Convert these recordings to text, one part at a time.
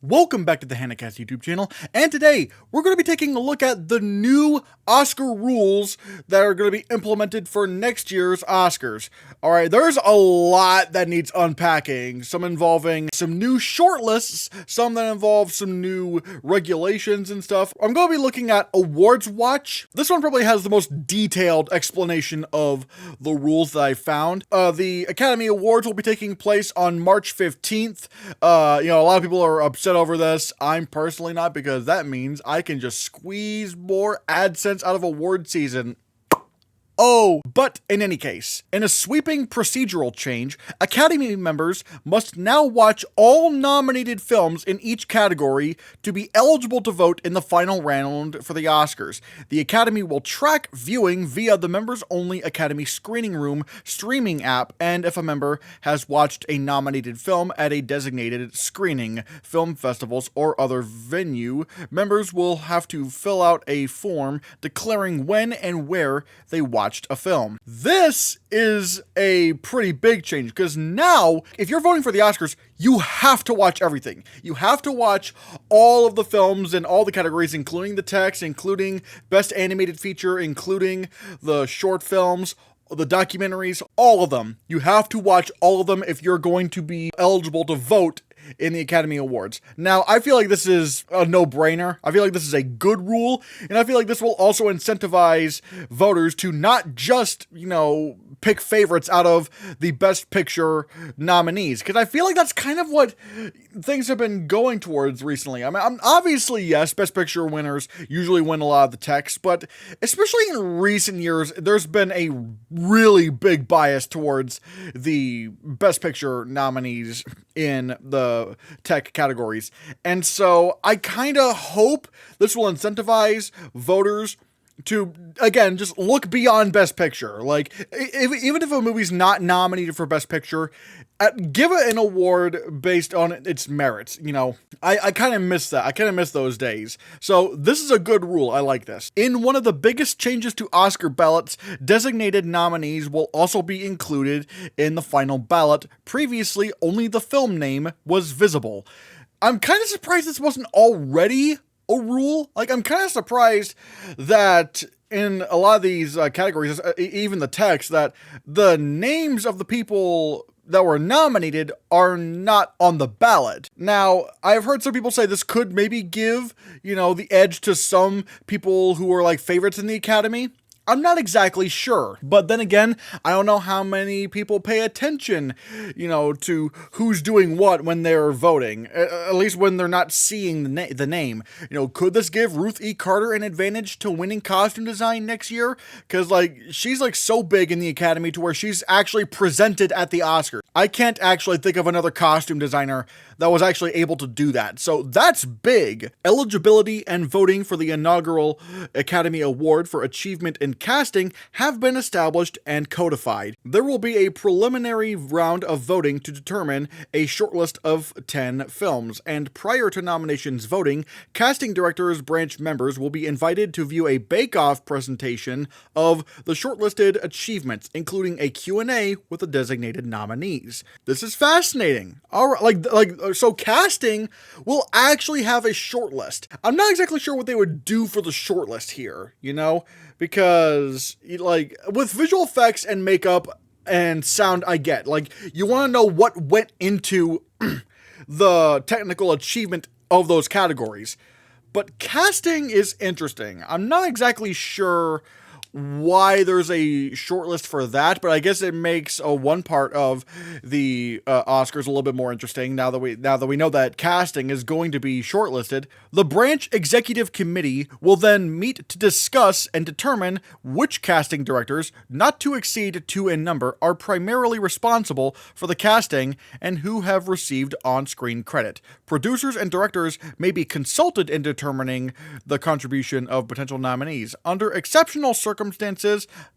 Welcome back to the Hannahcast YouTube channel, and today we're going to be taking a look at the new Oscar rules that are going to be implemented for next year's Oscars. Alright, there's a lot that needs unpacking, some involving some new shortlists, some that involve some new regulations and stuff. I'm going to be looking at Awards Watch. This one probably has the most detailed explanation of the rules that I found. The Academy Awards will be taking place on March 15th. A lot of people are upset over this. I'm personally not, because that means I can just squeeze more AdSense out of award season. Oh, but in any case, in a sweeping procedural change, Academy members must now watch all nominated films in each category to be eligible to vote in the final round for the Oscars. The Academy will track viewing via the members-only Academy Screening Room streaming app, and if a member has watched a nominated film at a designated screening, film festivals, or other venue, members will have to fill out a form declaring when and where they watched a film. This is a pretty big change, because now, if you're voting for the Oscars, you have to watch everything. You have to watch all of the films in all the categories, including the text, including Best Animated Feature, including the short films, the documentaries, all of them. You have to watch all of them if you're going to be eligible to vote in the Academy Awards. Now, I feel like this is a no-brainer. I feel like this is a good rule, and I feel like this will also incentivize voters to not just, pick favorites out of the Best Picture nominees, because I feel like that's kind of what things have been going towards recently. I mean, obviously, yes, Best Picture winners usually win a lot of the text, but especially in recent years, there's been a really big bias towards the Best Picture nominees in the tech categories. And so I kind of hope this will incentivize voters to, again, just look beyond Best Picture. Like, even if a movie's not nominated for Best Picture, give it an award based on its merits. I kind of miss that. I kind of miss those days. So this is a good rule. I like this. In one of the biggest changes to Oscar ballots, designated nominees will also be included in the final ballot. Previously, only the film name was visible. I'm kind of surprised this wasn't already a rule. Like, I'm kind of surprised that in a lot of these categories, even the text, that the names of the people that were nominated are not on the ballot. Now, I've heard some people say this could maybe give, the edge to some people who are like favorites in the Academy. I'm not exactly sure, but then again, I don't know how many people pay attention, to who's doing what when they're voting, at least when they're not seeing the name. Could this give Ruth E. Carter an advantage to winning costume design next year? Because, she's, so big in the Academy to where she's actually presented at the Oscars. I can't actually think of another costume designer that was actually able to do that, so that's big. Eligibility and voting for the inaugural Academy Award for Achievement in Casting have been established and codified. There will be a preliminary round of voting to determine a shortlist of 10 films, and prior to nominations voting, casting directors branch members will be invited to view a bake-off presentation of the shortlisted achievements, including a Q&A with the designated nominees. This is fascinating. All right, so casting will actually have a shortlist. I'm not exactly sure what they would do for the shortlist here, because, with visual effects and makeup and sound, I get. You want to know what went into the technical achievement of those categories. But casting is interesting. I'm not exactly sure why there's a shortlist for that, but I guess it makes one part of the Oscars a little bit more interesting now that we know that casting is going to be shortlisted. The branch executive committee will then meet to discuss and determine which casting directors, not to exceed 2 in number, are primarily responsible for the casting and who have received on-screen credit. Producers and directors may be consulted in determining the contribution of potential nominees. Under exceptional circumstances,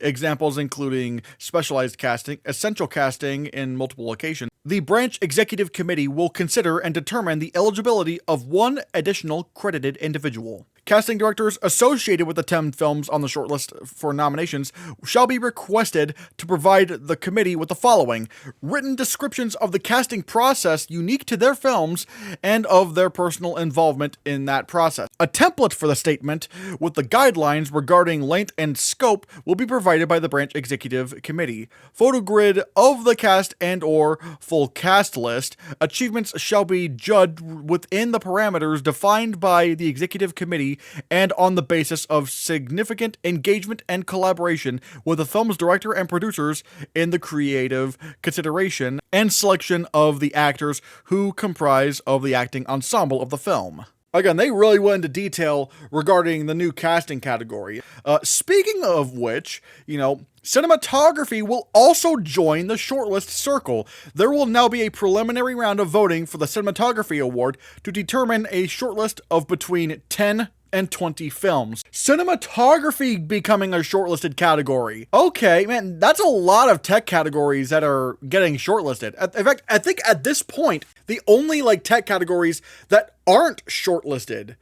examples including specialized casting, essential casting in multiple locations, the branch executive committee will consider and determine the eligibility of one additional credited individual. Casting directors associated with the 10 films on the shortlist for nominations shall be requested to provide the committee with the following: written descriptions of the casting process unique to their films and of their personal involvement in that process. A template for the statement with the guidelines regarding length and scope will be provided by the branch executive committee. Photo grid of the cast and or full cast list. Achievements shall be judged within the parameters defined by the executive committee and on the basis of significant engagement and collaboration with the film's director and producers in the creative consideration and selection of the actors who comprise of the acting ensemble of the film. Again, they really went into detail regarding the new casting category. Speaking of which, cinematography will also join the shortlist circle. There will now be a preliminary round of voting for the Cinematography Award to determine a shortlist of between 10 and 20 films. Cinematography becoming a shortlisted category. Okay, man, that's a lot of tech categories that are getting shortlisted. In fact, I think at this point, the only tech categories that aren't shortlisted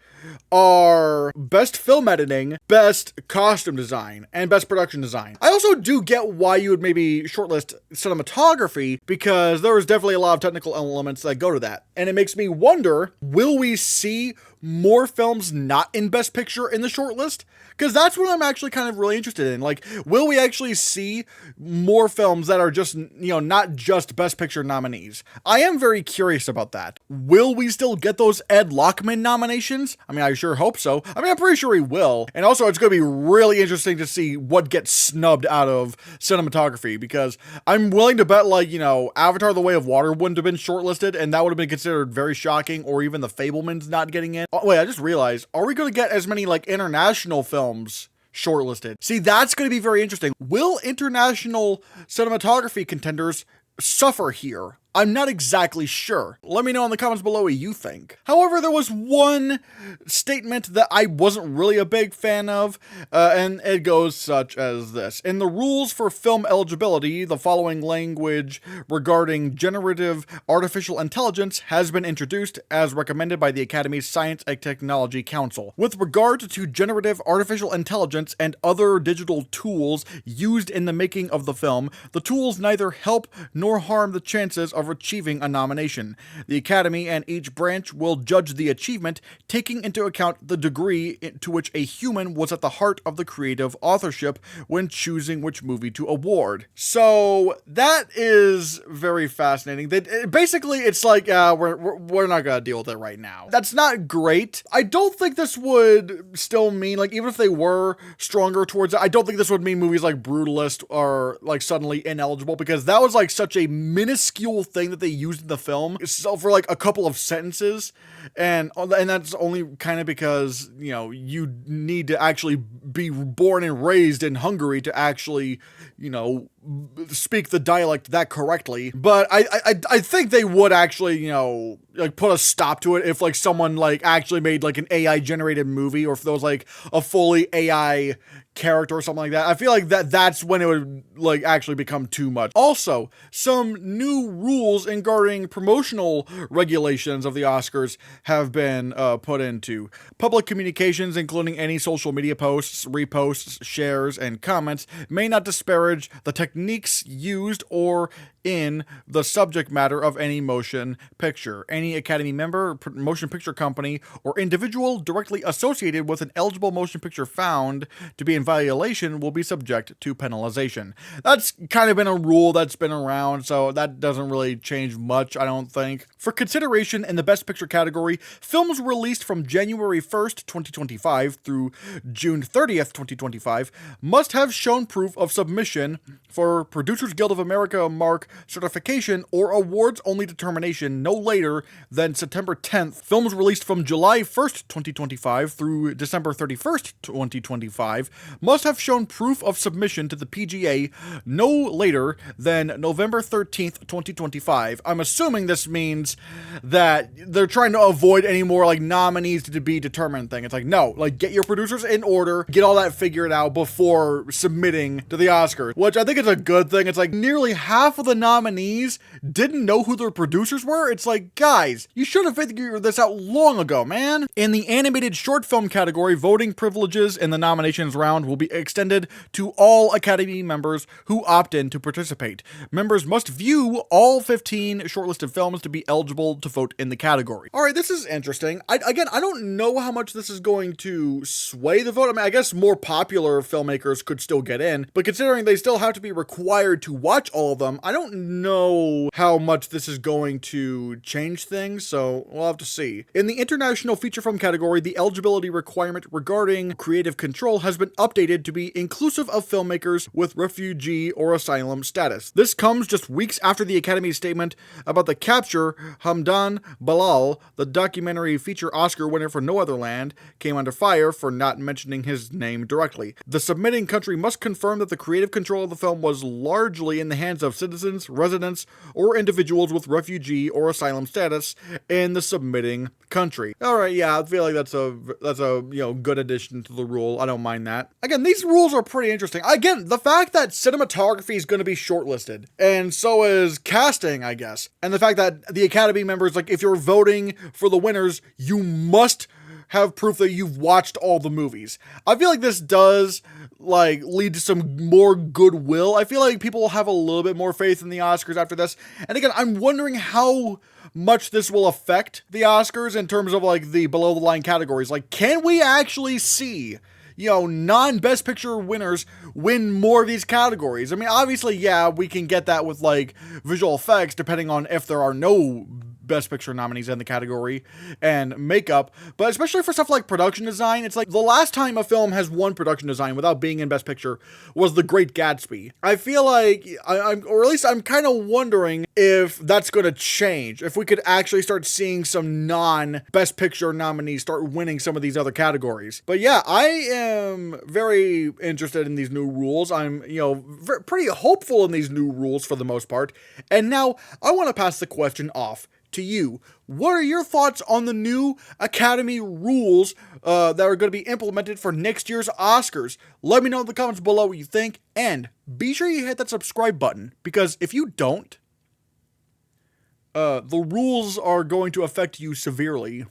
are best film editing, best costume design, and best production design. I also do get why you would maybe shortlist cinematography, because there is definitely a lot of technical elements that go to that. And it makes me wonder, will we see more films not in best picture in the shortlist? Because that's what I'm actually kind of really interested in. Will we actually see more films that are just, not just Best Picture nominees? I am very curious about that. Will we still get those Ed Lockman nominations? I mean, I sure hope so. I'm pretty sure he will. And also, it's going to be really interesting to see what gets snubbed out of cinematography, because I'm willing to bet, Avatar: The Way of Water wouldn't have been shortlisted, and that would have been considered very shocking, or even The Fabelmans not getting in. Oh, wait, I just realized, are we going to get as many, international films shortlisted? See, that's going to be very interesting. Will international cinematography contenders suffer here? I'm not exactly sure. Let me know in the comments below what you think. However, there was one statement that I wasn't really a big fan of, and it goes such as this. In the rules for film eligibility, the following language regarding generative artificial intelligence has been introduced as recommended by the Academy's Science and Technology Council. With regard to generative artificial intelligence and other digital tools used in the making of the film, the tools neither help nor harm the chances of achieving a nomination. The Academy and each branch will judge the achievement, taking into account the degree to which a human was at the heart of the creative authorship when choosing which movie to award. So that is very fascinating. Basically, it's we're not gonna deal with it right now. That's not great. I don't think this would still mean, even if they were stronger towards it, I don't think this would mean movies like Brutalist are suddenly ineligible, because that was such a minuscule thing that they used in the film for a couple of sentences, and that's only kind of because you need to actually be born and raised in Hungary to actually speak the dialect that correctly. But I think they would actually put a stop to it if someone actually made an AI generated movie, or if there was a fully AI character or something like that. I feel that's when it would actually become too much. Also, some new rules regarding promotional regulations of the Oscars have been put into. Public communications, including any social media posts, reposts, shares, and comments, may not disparage the techniques used or in the subject matter of any motion picture. Any Academy member, motion picture company, or individual directly associated with an eligible motion picture found to be in violation will be subject to penalization. That's kind of been a rule that's been around, so that doesn't really change much, I don't think. For consideration in the Best Picture category, films released from January 1st, 2025 through June 30th, 2025 must have shown proof of submission for Producers Guild of America mark certification or awards only determination no later than September 10th. Films released from July 1st, 2025 through December 31st, 2025 must have shown proof of submission to the PGA no later than November 13th, 2025. I'm assuming this means that they're trying to avoid any more nominees to be determined thing. It's no, get your producers in order, get all that figured out before submitting to the Oscars, which I think is a good thing. It's nearly half of the nominees didn't know who their producers were? It's like, guys, you should have figured this out long ago, man. In the animated short film category, voting privileges in the nominations round will be extended to all Academy members who opt in to participate. Members must view all 15 shortlisted films to be eligible to vote in the category. All right, this is interesting. I don't know how much this is going to sway the vote. I mean, I guess more popular filmmakers could still get in, but considering they still have to be required to watch all of them, I don't know how much this is going to change things, so we'll have to see. In the international feature film category, the eligibility requirement regarding creative control has been updated to be inclusive of filmmakers with refugee or asylum status. This comes just weeks after the Academy's statement about the capture Hamdan Balal, the documentary feature Oscar winner for No Other Land, came under fire for not mentioning his name directly. The submitting country must confirm that the creative control of the film was largely in the hands of citizens, residents, or individuals with refugee or asylum status in the submitting country. All right, yeah, I feel like that's a good addition to the rule. I don't mind that. Again, these rules are pretty interesting. Again, the fact that cinematography is going to be shortlisted, and so is casting, I guess, and the fact that the Academy members, like, if you're voting for the winners, you must have proof that you've watched all the movies. I feel like this does lead to some more goodwill. I feel like people will have a little bit more faith in the Oscars after this. And again, I'm wondering how much this will affect the Oscars in terms of the below the line categories. Can we actually see non-Best Picture winners win more of these categories? I mean, obviously, yeah, we can get that with visual effects, depending on if there are no Best Picture nominees in the category, and makeup, but especially for stuff like production design, it's the last time a film has won production design without being in Best Picture was The Great Gatsby. I feel like, I'm kind of wondering if that's going to change, if we could actually start seeing some non-Best Picture nominees start winning some of these other categories. But yeah, I am very interested in these new rules. I'm, pretty hopeful in these new rules for the most part. And now I want to pass the question off to you. What are your thoughts on the new Academy rules that are going to be implemented for next year's Oscars? Let me know in the comments below what you think, and be sure you hit that subscribe button, because if you don't, the rules are going to affect you severely.